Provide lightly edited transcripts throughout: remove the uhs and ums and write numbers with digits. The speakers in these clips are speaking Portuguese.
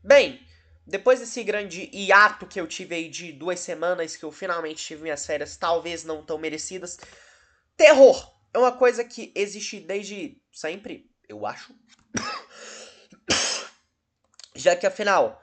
Bem, depois desse grande hiato que eu tive aí de 2 semanas, que eu finalmente tive minhas férias, talvez não tão merecidas, terror é uma coisa que existe desde sempre, eu acho. Já que afinal,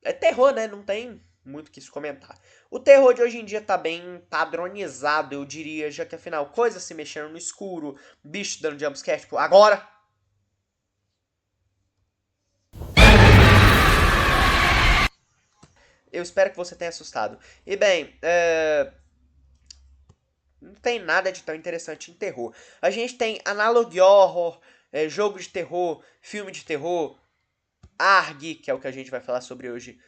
é terror, né? Não tem muito o que se comentar. O terror de hoje em dia tá bem padronizado, eu diria, já que afinal, coisas se mexendo no escuro, bicho dando jumpscare, tipo, agora. Eu espero que você tenha assustado. E bem, não tem nada de tão interessante em terror. A gente tem analog horror, jogo de terror, filme de terror, ARG, que é o que a gente vai falar sobre hoje.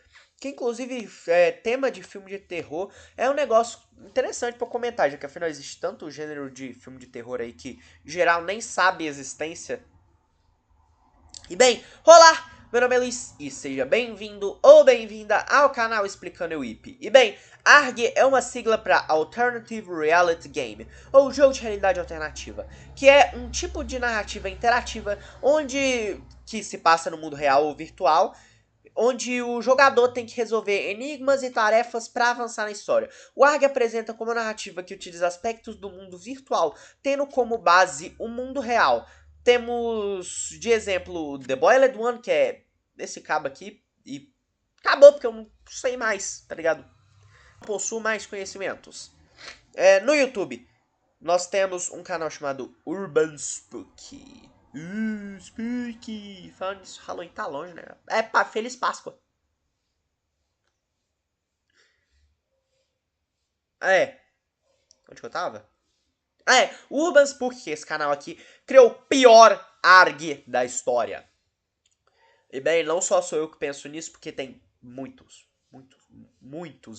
Que inclusive tema de filme de terror é um negócio interessante para comentar, já que afinal existe tanto gênero de filme de terror aí que geral nem sabe a existência. E bem, olá! Meu nome é Luiz e seja bem-vindo ou bem-vinda ao canal Explicando EUIP. E bem, ARG é uma sigla para Alternative Reality Game, ou jogo de realidade alternativa, que é um tipo de narrativa interativa que se passa no mundo real ou virtual, onde o jogador tem que resolver enigmas e tarefas para avançar na história. O ARG apresenta como narrativa que utiliza aspectos do mundo virtual, tendo como base o mundo real. Temos de exemplo The Boiled One, que é esse cabo aqui, e acabou porque eu não sei mais, tá ligado? Possuo mais conhecimentos. No YouTube, nós temos um canal chamado Urban Spooky. Spooky. Falando nisso, Halloween tá longe, né? Feliz Páscoa. Onde que eu tava? O Urban Spooky, esse canal aqui, criou o pior ARG da história. E bem, não só sou eu que penso nisso, porque tem muitos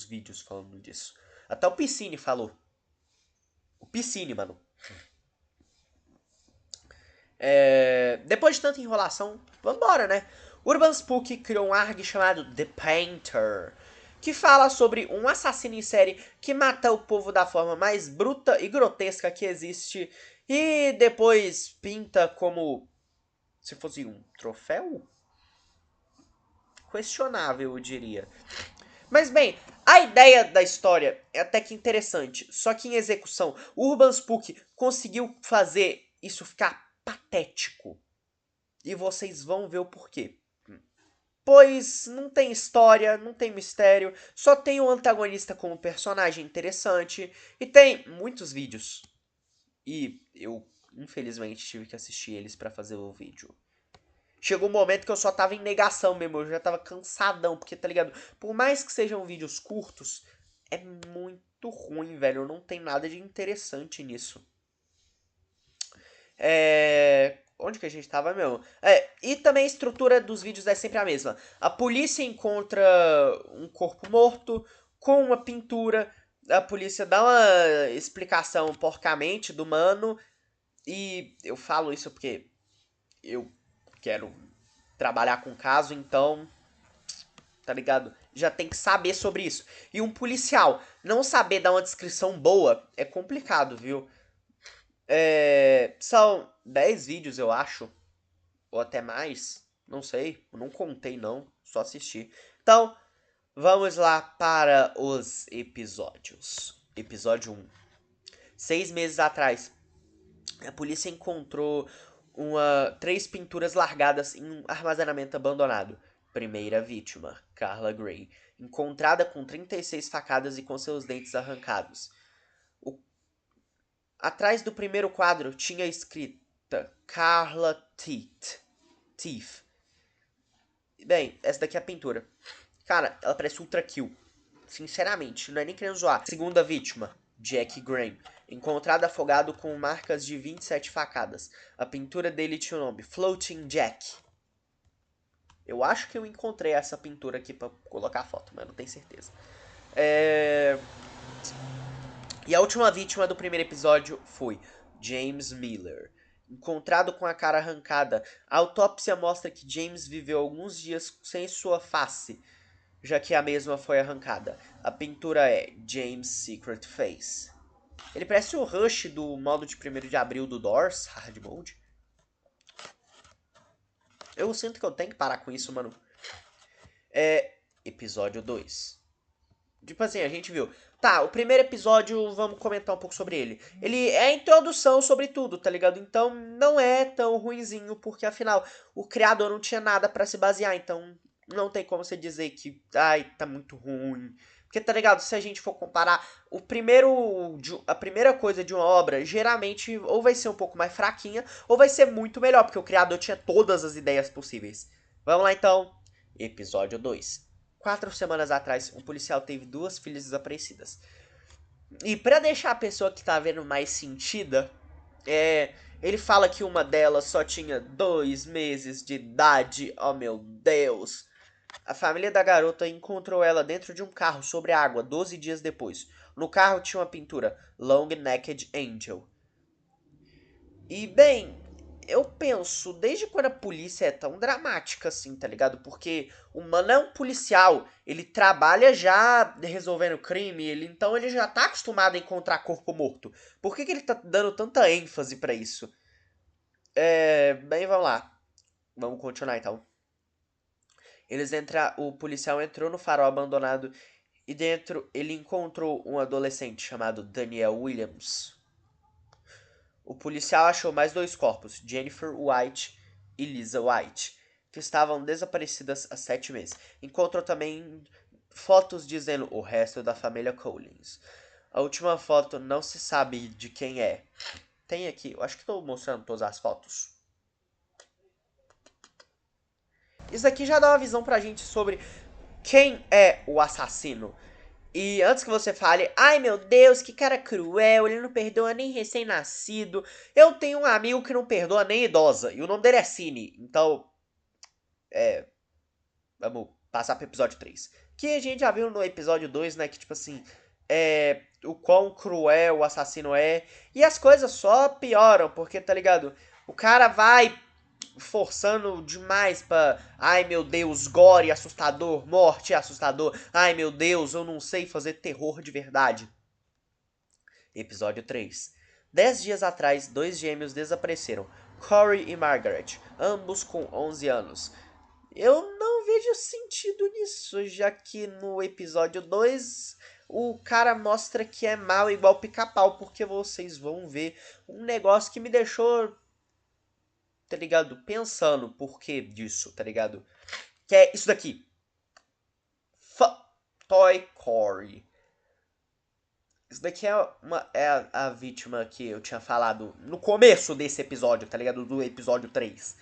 vídeos falando disso. Até o Piscine falou. O Piscine, mano. Depois de tanta enrolação, vambora, né? Urban Spooky criou um ARG chamado The Painter, que fala sobre um assassino em série que mata o povo da forma mais bruta e grotesca que existe e depois pinta como se fosse um troféu? Questionável, eu diria. Mas bem, a ideia da história é até que interessante, só que em execução, o Urban Spook conseguiu fazer isso ficar patético. E vocês vão ver o porquê. Pois não tem história, não tem mistério, só tem o antagonista como personagem interessante e tem muitos vídeos. E eu, infelizmente, tive que assistir eles para fazer o vídeo. Chegou um momento que eu só tava em negação mesmo, eu já tava cansadão, porque tá ligado? Por mais que sejam vídeos curtos, é muito ruim, velho. Não tem nada de interessante nisso. Onde que a gente tava, meu? E também a estrutura dos vídeos é sempre a mesma. A polícia encontra um corpo morto com uma pintura. A polícia dá uma explicação porcamente do mano. E eu falo isso porque eu quero trabalhar com caso, então, tá ligado? Já tem que saber sobre isso. E um policial não saber dar uma descrição boa é complicado, viu? São 10 vídeos, eu acho. Ou até mais. Não sei. Eu não contei, não. Só assisti. Então, vamos lá para os episódios. Episódio 1. 6 meses atrás, a polícia encontrou 3 pinturas largadas em um armazenamento abandonado. Primeira vítima, Carla Gray, encontrada com 36 facadas e com seus dentes arrancados. Atrás do primeiro quadro tinha escrita Carla Teeth. Bem, essa daqui é a pintura. Cara, ela parece ultra kill. Sinceramente, não é nem querendo zoar. Segunda vítima, Jack Graham, encontrado afogado com marcas de 27 facadas. A pintura dele tinha o nome Floating Jack. Eu acho que eu encontrei essa pintura aqui pra colocar a foto, mas não tenho certeza. E a última vítima do primeiro episódio foi James Miller. Encontrado com a cara arrancada, a autópsia mostra que James viveu alguns dias sem sua face, já que a mesma foi arrancada. A pintura é James Secret Face. Ele parece o Rush do modo de 1º de abril do Doors, Hard Mode. Eu sinto que eu tenho que parar com isso, mano. Episódio 2. Tipo assim, a gente viu. Tá, o primeiro episódio, vamos comentar um pouco sobre ele. Ele é a introdução sobre tudo, tá ligado? Então não é tão ruinzinho, porque afinal o criador não tinha nada pra se basear. Então não tem como você dizer que, ai, tá muito ruim. Porque, tá ligado? Se a gente for comparar, a primeira coisa de uma obra, geralmente ou vai ser um pouco mais fraquinha, ou vai ser muito melhor, porque o criador tinha todas as ideias possíveis. Vamos lá então. Episódio 2. 4 semanas atrás, um policial teve 2 filhas desaparecidas. E pra deixar a pessoa que tá vendo mais sentida, ele fala que uma delas só tinha 2 meses de idade. Oh meu Deus! A família da garota encontrou ela dentro de um carro sobre a água 12 dias depois. No carro tinha uma pintura Long Necked Angel. E bem, eu penso, desde quando a polícia é tão dramática assim, tá ligado? Porque o mano é um policial, ele trabalha já resolvendo crime, então ele já tá acostumado a encontrar corpo morto. Por que ele tá dando tanta ênfase pra isso? Bem, vamos lá. Vamos continuar então. O policial entrou no farol abandonado e dentro ele encontrou um adolescente chamado Daniel Williams. O policial achou mais 2 corpos, Jennifer White e Lisa White, que estavam desaparecidas há 7 meses. Encontrou também fotos dizendo o resto da família Collins. A última foto não se sabe de quem é. Tem aqui, eu acho que estou mostrando todas as fotos. Isso aqui já dá uma visão pra gente sobre quem é o assassino. E antes que você fale, ai meu Deus, que cara cruel, ele não perdoa nem recém-nascido. Eu tenho um amigo que não perdoa nem idosa, e o nome dele é Cine. Então, vamos passar pro episódio 3. Que a gente já viu no episódio 2, né, que tipo assim, o quão cruel o assassino é. E as coisas só pioram, porque, tá ligado? O cara vai forçando demais pra, ai meu Deus, gore assustador, morte assustador, ai meu Deus, eu não sei fazer terror de verdade. Episódio 3. 10 dias atrás, 2 gêmeos desapareceram, Corey e Margaret, ambos com 11 anos. Eu não vejo sentido nisso, já que no episódio 2 o cara mostra que é mal igual pica-pau, porque vocês vão ver um negócio que me deixou, tá ligado? Pensando por que disso, tá ligado? Que é isso daqui. Toy Corey. Isso daqui é a vítima que eu tinha falado no começo desse episódio, tá ligado? Do episódio 3.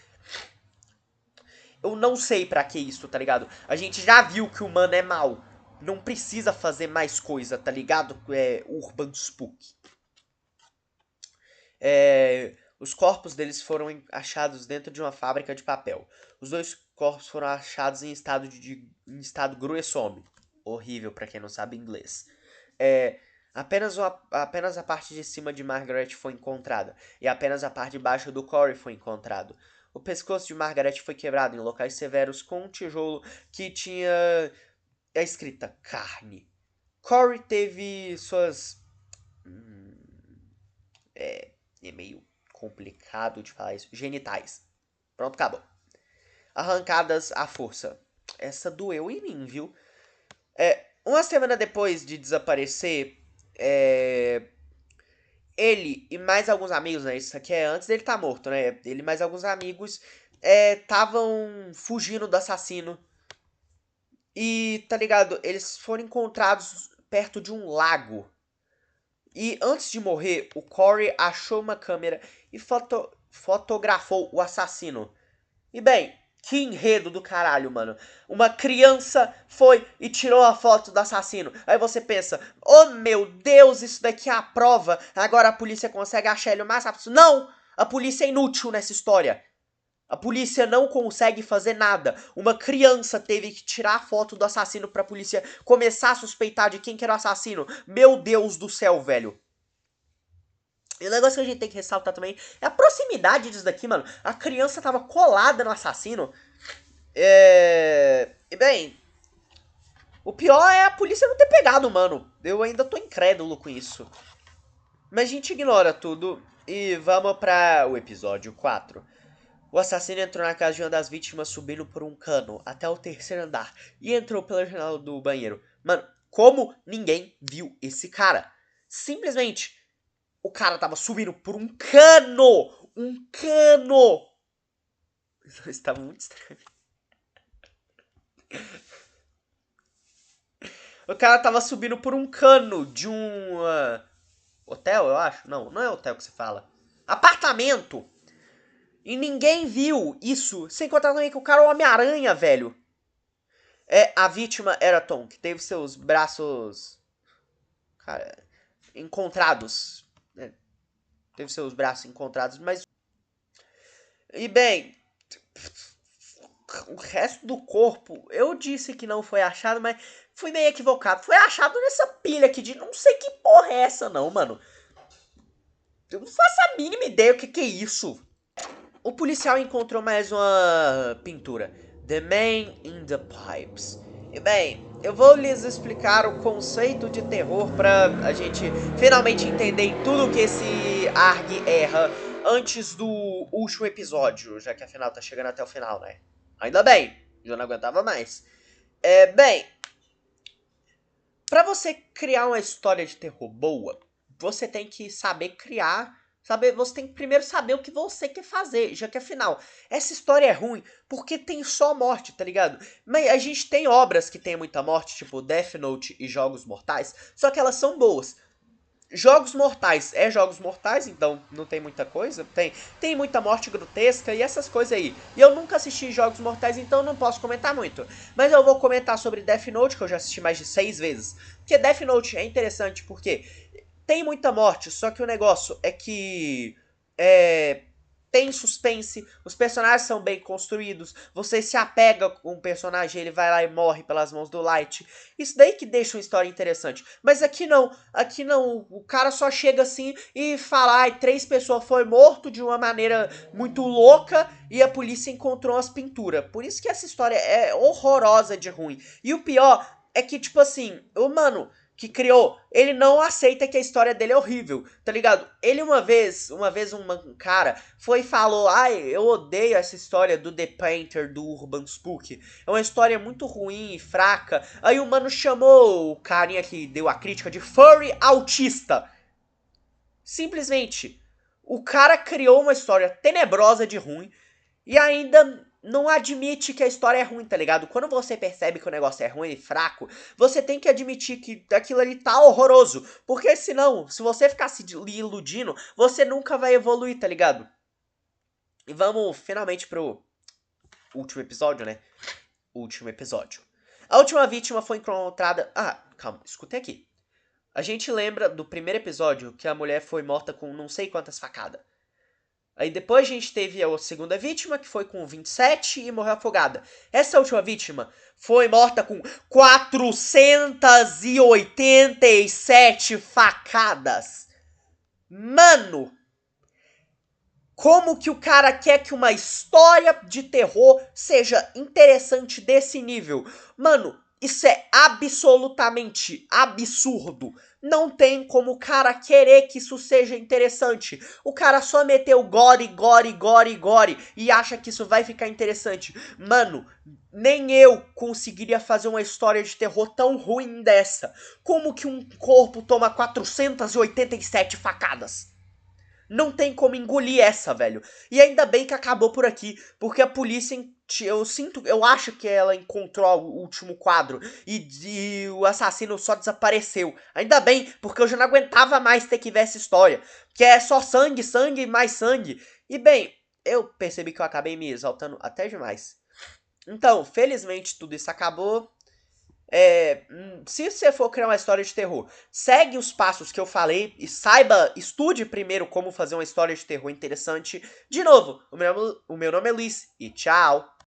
Eu não sei pra que isso, tá ligado? A gente já viu que o mano é mal. Não precisa fazer mais coisa, tá ligado? Urban Spook. Os corpos deles foram achados dentro de uma fábrica de papel. Os 2 corpos foram achados em estado gruesome. Horrível pra quem não sabe inglês. Apenas a parte de cima de Margaret foi encontrada. E apenas a parte de baixo do Corey foi encontrado. O pescoço de Margaret foi quebrado em locais severos com um tijolo que tinha a escrita carne. Corey teve suas... É meio complicado de falar isso. Genitais. Pronto, acabou. Arrancadas à força. Essa doeu em mim, viu? Uma semana depois de desaparecer, ele e mais alguns amigos, né? Isso aqui é antes dele estar morto, né? Ele e mais alguns amigos estavam fugindo do assassino. E, tá ligado? Eles foram encontrados perto de um lago. E antes de morrer, o Corey achou uma câmera e fotografou o assassino. E bem, que enredo do caralho, mano. Uma criança foi e tirou a foto do assassino. Aí você pensa, oh meu Deus, isso daqui é a prova. Agora a polícia consegue achar ele o mais rápido. Não! A polícia é inútil nessa história. A polícia não consegue fazer nada. Uma criança teve que tirar a foto do assassino pra polícia começar a suspeitar de quem que era o assassino. Meu Deus do céu, velho. E o negócio que a gente tem que ressaltar também é a proximidade disso daqui, mano. A criança tava colada no assassino. E bem, o pior é a polícia não ter pegado, mano. Eu ainda tô incrédulo com isso. Mas a gente ignora tudo e vamos para o episódio 4. O assassino entrou na casa de uma das vítimas subindo por um cano até o terceiro andar e entrou pela janela do banheiro. Mano, como ninguém viu esse cara? Simplesmente, o cara tava subindo por um cano! Um cano! Isso estava muito estranho. O cara tava subindo por um cano de um hotel, eu acho. Não, não é hotel que se fala. Apartamento! E ninguém viu isso. Sem contar também que o cara é o Homem-Aranha, velho. A vítima era Tom, que teve seus braços, cara, encontrados. Né? Teve seus braços encontrados, mas... E bem, o resto do corpo, eu disse que não foi achado, mas fui meio equivocado. Foi achado nessa pilha aqui de não sei que porra é essa não, mano. Eu não faço a mínima ideia o que é isso. O policial encontrou mais uma pintura. The Man in the Pipes. E bem, eu vou lhes explicar o conceito de terror pra a gente finalmente entender tudo que esse ARG erra antes do último episódio, já que afinal tá chegando até o final, né? Ainda bem, já não aguentava mais. Bem, pra você criar uma história de terror boa, você tem que saber criar, você tem que primeiro saber o que você quer fazer, já que afinal, essa história é ruim porque tem só morte, tá ligado? Mas a gente tem obras que tem muita morte, tipo Death Note e Jogos Mortais, só que elas são boas. Jogos Mortais é Jogos Mortais, então não tem muita coisa. Tem muita morte grotesca e essas coisas aí. E eu nunca assisti Jogos Mortais, então não posso comentar muito. Mas eu vou comentar sobre Death Note, que eu já assisti mais de 6 vezes. Porque Death Note é interessante porque tem muita morte, só que o negócio é que tem suspense, os personagens são bem construídos, você se apega com um personagem, ele vai lá e morre pelas mãos do Light. Isso daí que deixa uma história interessante. Mas aqui não, o cara só chega assim e fala, ai, 3 pessoas foram morto de uma maneira muito louca e a polícia encontrou as pinturas. Por isso que essa história é horrorosa de ruim. E o pior é que, tipo assim, o mano que criou, ele não aceita que a história dele é horrível, tá ligado? Ele uma vez um cara foi e falou, ai, eu odeio essa história do The Painter, do Urban Spook, é uma história muito ruim e fraca. Aí o mano chamou o carinha que deu a crítica de furry autista. Simplesmente, o cara criou uma história tenebrosa de ruim e ainda não admite que a história é ruim, tá ligado? Quando você percebe que o negócio é ruim e fraco, você tem que admitir que aquilo ali tá horroroso. Porque senão, se você ficar se iludindo, você nunca vai evoluir, tá ligado? E vamos finalmente pro último episódio, né? Último episódio. A última vítima foi encontrada... Ah, calma, escutei aqui. A gente lembra do primeiro episódio que a mulher foi morta com não sei quantas facadas. Aí depois a gente teve a segunda vítima, que foi com 27 e morreu afogada. Essa última vítima foi morta com 487 facadas. Mano! Como que o cara quer que uma história de terror seja interessante desse nível? Mano, isso é absolutamente absurdo. Não tem como o cara querer que isso seja interessante. O cara só meteu gore, gore, gore, gore e acha que isso vai ficar interessante. Mano, nem eu conseguiria fazer uma história de terror tão ruim dessa. Como que um corpo toma 487 facadas? Não tem como engolir essa, velho. E ainda bem que acabou por aqui, porque a polícia, eu acho que ela encontrou o último quadro e o assassino só desapareceu. Ainda bem, porque eu já não aguentava mais ter que ver essa história, que é só sangue, sangue e mais sangue. E bem, eu percebi que eu acabei me exaltando até demais. Então, felizmente tudo isso acabou. Se você for criar uma história de terror, segue os passos que eu falei e estude primeiro como fazer uma história de terror interessante. De novo, o meu nome é Luiz e tchau!